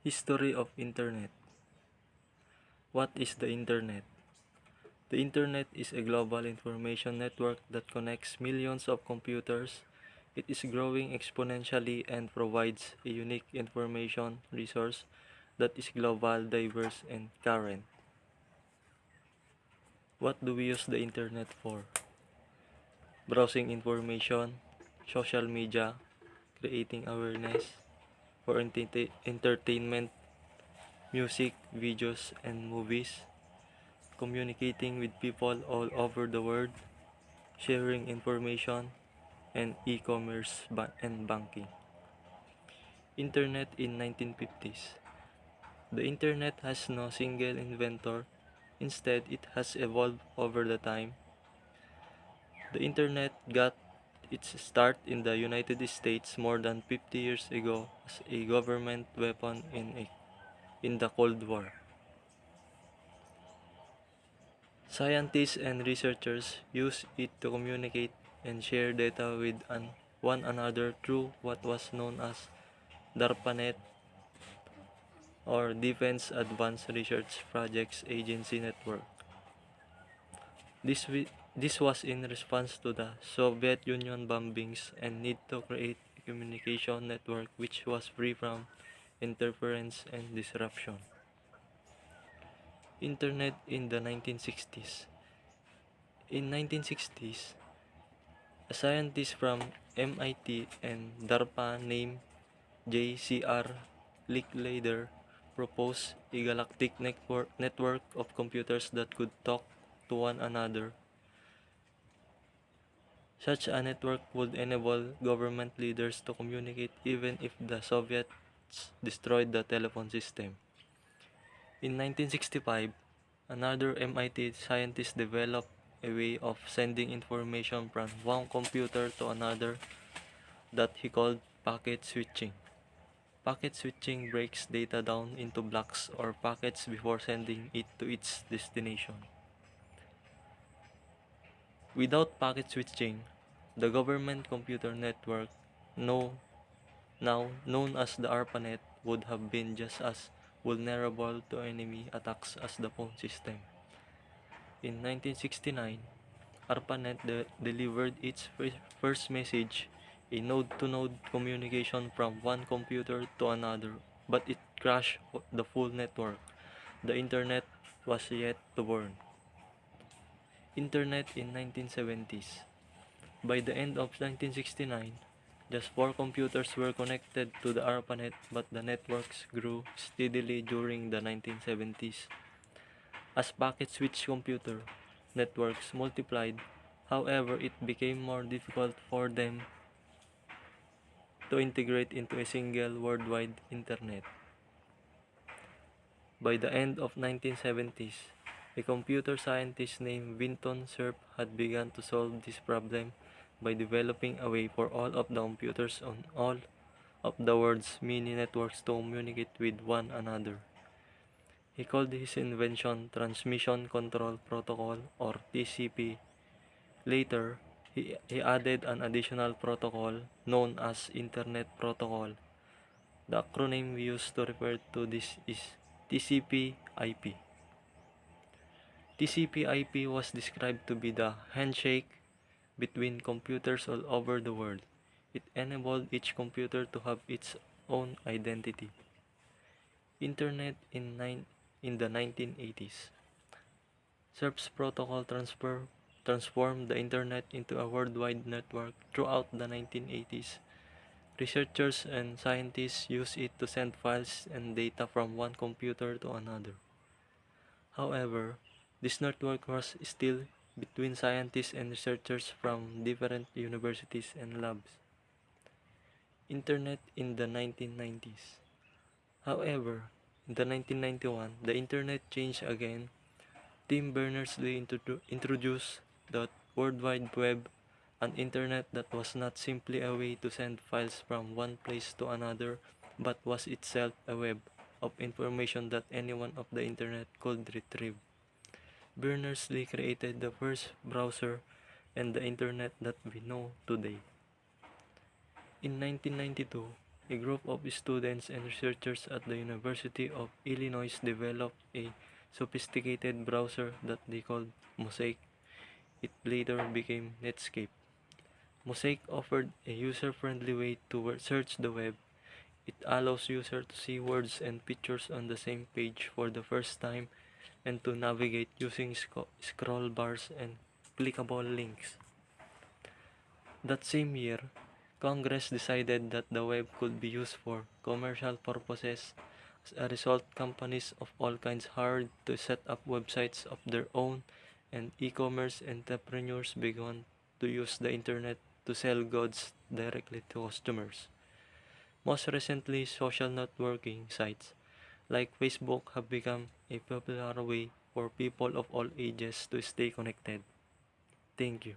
History of Internet. What is the Internet? The Internet is a global information network that connects millions of computers. It is growing exponentially and provides a unique information resource that is global, diverse, and current. What do we use the Internet for? Browsing information, social media, creating awareness, for entertainment, music, videos, and movies, communicating with people all over the world, sharing information, and e-commerce and banking. Internet in 1950s. The Internet has no single inventor. Instead, it has evolved over the time. The Internet got its start in the United States more than 50 years ago as a government weapon in the Cold War. Scientists and researchers use it to communicate and share data with one another through what was known as DARPANET or Defense Advanced Research Projects Agency Network. This was in response to the Soviet Union bombings and need to create a communication network which was free from interference and disruption. Internet in the 1960s. In 1960s, a scientist from MIT and DARPA named J.C.R. Licklider proposed a galactic network of computers that could talk to one another. Such a network would enable government leaders to communicate even if the Soviets destroyed the telephone system. In 1965, another MIT scientist developed a way of sending information from one computer to another that he called packet switching. Packet switching breaks data down into blocks or packets before sending it to its destination. Without packet switching, the government computer network, now known as the ARPANET, would have been just as vulnerable to enemy attacks as the phone system. In 1969, ARPANET delivered its first message, a node-to-node communication from one computer to another, but it crashed the full network. The Internet was yet to born. Internet in 1970s. By the end of 1969, just 4 computers were connected to the ARPANET, but the networks grew steadily during the 1970s. As packet switch computer networks multiplied, however, it became more difficult for them to integrate into a single worldwide internet. By the end of 1970s, a computer scientist named Vinton Cerf had begun to solve this problem by developing a way for all of the computers on all of the world's mini networks to communicate with one another. He called his invention Transmission Control Protocol, or TCP. Later, he added an additional protocol known as Internet Protocol. The acronym we use to refer to this is TCP/IP. TCP/IP was described to be the handshake between computers all over the world. It enabled each computer to have its own identity. Internet in the 1980s. SERP's protocol transformed the Internet into a worldwide network throughout the 1980s. Researchers and scientists used it to send files and data from one computer to another. However, this network was still between scientists and researchers from different universities and labs. Internet in the 1990s. However, in the 1991, the Internet changed again. Tim Berners-Lee introduced the World Wide Web, an Internet that was not simply a way to send files from one place to another, but was itself a web of information that anyone of the Internet could retrieve. Berners-Lee created the first browser and the Internet that we know today. In 1992, A group of students and researchers at the University of Illinois developed a sophisticated browser that they called Mosaic. It later became Netscape. Mosaic offered a user-friendly way to search the web. It allows users to see words and pictures on the same page for the first time and to navigate using scroll bars and clickable links. That same year, Congress decided that the web could be used for commercial purposes. As a result, companies of all kinds hired to set up websites of their own, and e-commerce entrepreneurs began to use the internet to sell goods directly to customers. Most recently, social networking sites like Facebook have become a popular way for people of all ages to stay connected. Thank you.